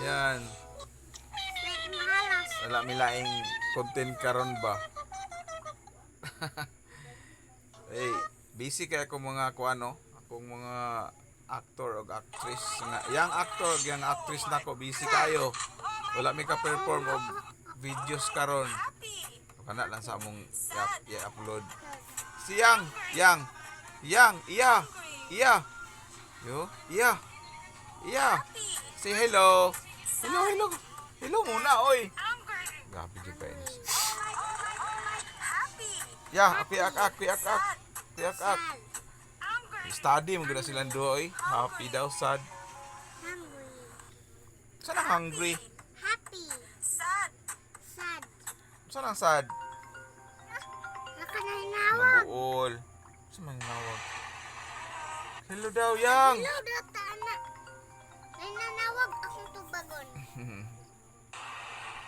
Yan. Mahalas. Wala milaing content karon ba? Hey, busy kay ako mga kuano, akong mga actor o actress nga. Yang actor, yang actress nako busy kayo. Wala mi ka perform og videos karon. Kana lang sa among i-upload. Siyang, iya. Yo, iya. Say hello. Hello. Hello muna, oy. Gabi di pa ini. Ya, api-ak. Study mo gina silang duha, oy. Happy daw, sad. Hungry. Saan ang hungry? Happy. Sad. Saan ang sad? Naka na hinawag. Nabuol. Saan man nawag? Hello daw, yang. Hello, data anak. Ay nanawag akong tubagon.